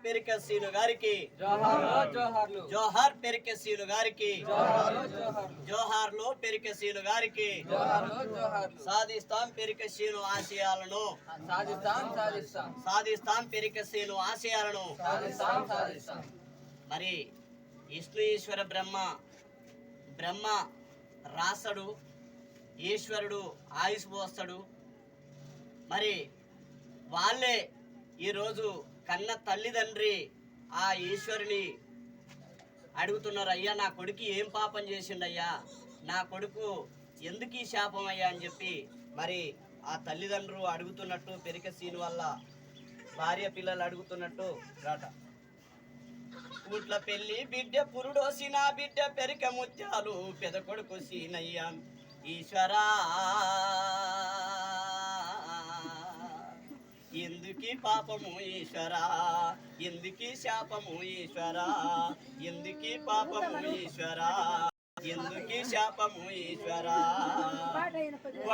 పెరికసీను గారికి, జోహార్ పెరికసీను గారికి, జోహార్లో పెరికసీను గారికి. సాధిస్తాం పెరికసీను ఆశయాలను, సాధిస్తాం పెరికసీను ఆశయాలను. మరి విష్ణు ఈశ్వర బ్రహ్మ రాసడు, ఈశ్వరుడు ఆయుష్ పోస్తాడు. మరి వాళ్ళే ఈరోజు కన్న తల్లిదండ్రి ఆ ఈశ్వరుని అడుగుతున్నారు, అయ్యా నా కొడుకు ఏం పాపం చేసిండయ్యా, నా కొడుకు ఎందుకు ఈ శాపం అయ్యా అని చెప్పి మరి ఆ తల్లిదండ్రులు అడుగుతున్నట్టు పెరికసీను వల్ల భార్య పిల్లలు అడుగుతున్నట్టు రాట. ఊట్ల పెళ్లి బిడ్డ పురుడోసిన బిడ్డ పెరిక ముత్యాలు పెద కొడుకు సీనయ్యా ఈశ్వరా ఎందుకీ పాపము ఈశ్వరా, ఎందుకీ శాపము ఈశ్వరా, ఎందుకీ పాపము ఈశ్వరా, ఎందుకీ శాపము ఈశ్వరా.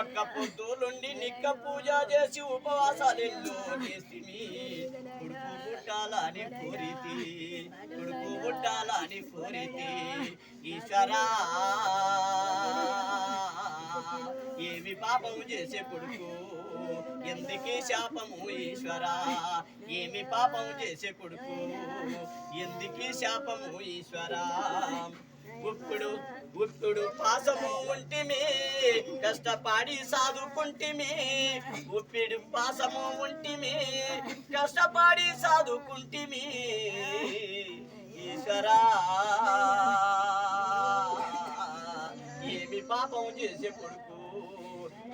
ఒక్క పొద్దులుండి నిక్క పూజ చేసి ఉపవాసాలెల్లో చేసిమి, కొడుకు పుట్టాలని కోరితి, కొడుకు పుట్టాలని కోరితి ఈశ్వరా. ఏమి పాపము చేసే కొడుకు, ఎందుకీ శాపము ఈశ్వరా, ఏమి పాపము చేసే కొడుకు, ఎందుకీ శాపము ఈశ్వరా. ఉప్పుడు పాసము ఉంటిమి, కష్టపడి సాదుకుంటిమి, ఉప్పిడు పాసము ఉంటిమి, కష్టపడి సాదుకుంటిమి ఈశ్వరా. ఏమి పాపం చేసే కొడుకు,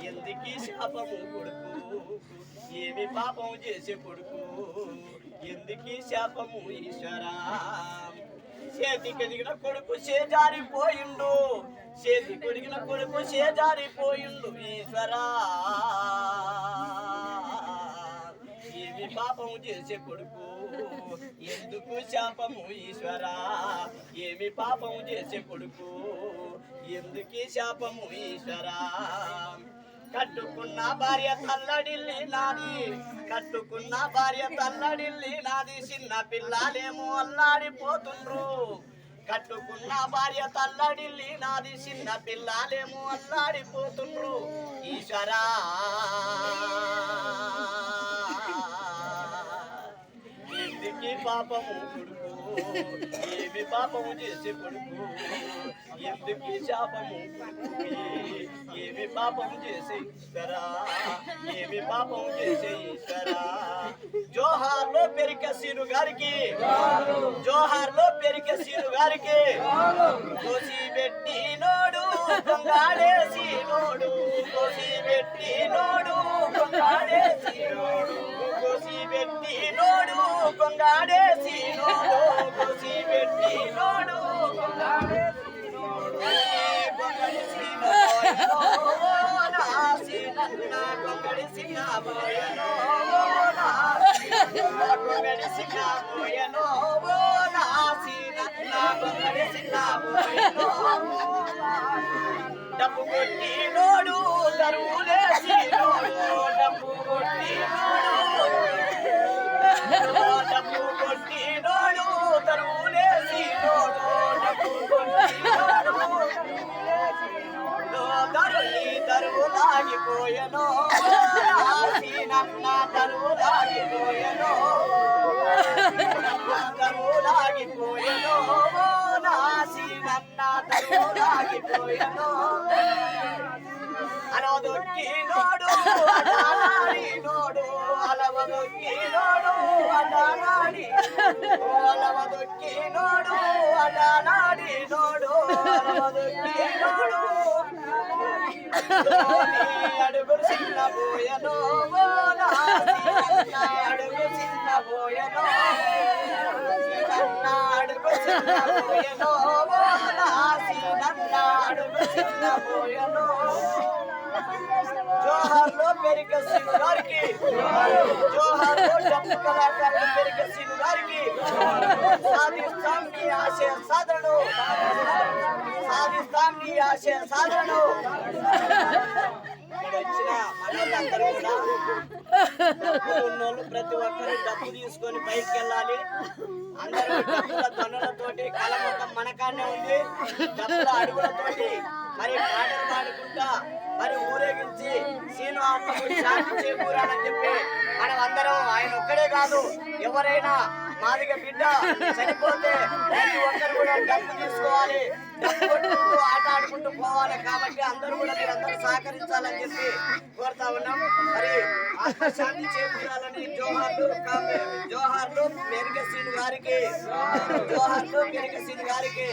ఎందుకీ శాపము కొడుకు, ఏమి పాపం చేసే కొడుకు, ఎందుకీ శాపము ఈశ్వరా. చేతికెదిగిన కొడుకు చేజారిపోయిండు, చేతికొడిగిన కొడుకు చేజారిపోయిండు ఈశ్వరా. ఏమి పాపం చేసే కొడుకు, ఎందుకు శాపము ఈశ్వరా, ఏమి పాపం చేసే కొడుకు, ఎందుకీ శాపము ఈశ్వరా. కట్టుకున్న భార్య తల్లడిల్లి నాది, కట్టుకున్న భార్య తల్లడిల్లి నాది, చిన్న పిల్లలేమో అల్లాడిపోతుండ్రు. కట్టుకున్న భార్య తల్లడిల్లి నాది, చిన్న పిల్లలేమో అల్లాడిపోతుండ్రు ఈశ్వరా. ఎందుకీ పాపము కొడుకు, ఏమి పాపము చేసే కొడుకు, ఎందుకీ శాపము కొడుకు, ఏమి పాపము చేసే ఈశ్వరా, ఏమి పాపము చేసే ఈశ్వరా. జోహార్లో పెరికసీను గారికి, జోహార్లో పెరికసీను గారికి. కోసి పెట్టి నోడు కొంగాడేసి నోడు, కోసి పెట్టి నోడు కొంగాడేసి నోడు, కోసి పెట్టి నోడు కొంగాడేసి నోడు, కోసి పెట్టి నోడు కొంగాడేసి నోడు. కొంగడిసిన బోయనో నాసినన్న, కొంగడిసిన బోయనో నాసినన్న, కొంగడిసిన బోయనో నాసినన్న, కొంగడిసిన బోయనో. డబ్బు కొట్టి నోడు తరువులేసి నోడు, డబ్బు కొట్టి నోడు, డబ్బు కొట్టి నోడు తరువులేసి నోడు, డబ్బు కొట్టి నోడు తరువులేసి నోడు. తరువులాగిపోయెనో నాసినన్న, తరువులాగిపోయెనో, తరువులాగిపోయెనో నాసినన్న, తరువులాగిపోయెనో. అనవదొక్కి నోడు అటానాడి నోడు, అలవదొక్కి నోడు అటానాడి, అలవదొక్కి నోడు అటానాడి నోడు, అలవదొక్కి నోడు. అడుగు చిన్న పోయనో నాసినన్న, అడుగు చిన్న పోయనో, అడుగు చిన్న పోయనో నాసినన్న, అడుగు చిన్న పోయనో. జోహార్లో పెరికసీను గారికి, జోహార్లో డప్పు కళాకారుల పెరికసీను గారికి. సాధిస్తాం నీ ఆశయ సాధనను, సాధిస్తాం నీ ఆశయ సాధనను. వచ్చిన మనోళ్ళందరూ కూడా డబ్బులు ఉన్నోళ్ళు ప్రతి ఒక్కరు డబ్బు తీసుకొని బయటికి వెళ్ళాలి. అందరూ డబ్బుల ధనులతోటి కళ మొత్తం మనకాన్నే ఉంది. డబ్బుల అడుగులతోటి మరి పాటలు పాడుకుంటా మరి ఊరేగించి సీను ఆత్మకు శాంతి చేకూరాలని చెప్పి మనం అందరం ఆయన ఒక్కడే కాదు, ఎవరైనా మాదిగ బిడ్డ చనిపోతే ప్రతి ఒక్కరు కూడా డబ్బు తీసుకోవాలి, డబ్బు కొట్టుకుంటూ ఆట ఆడుకుంటూ పోవాలి. కాబట్టి అందరూ కూడా మీరందరూ సహకరించాలని చెప్పి కోరుతా ఉన్నాం. మరి ఆత్మశాంతి చేకూరాలని జోహార్లు మెరుగ సీను గారికి, జోహార్లు మెరుగ సీను గారికి.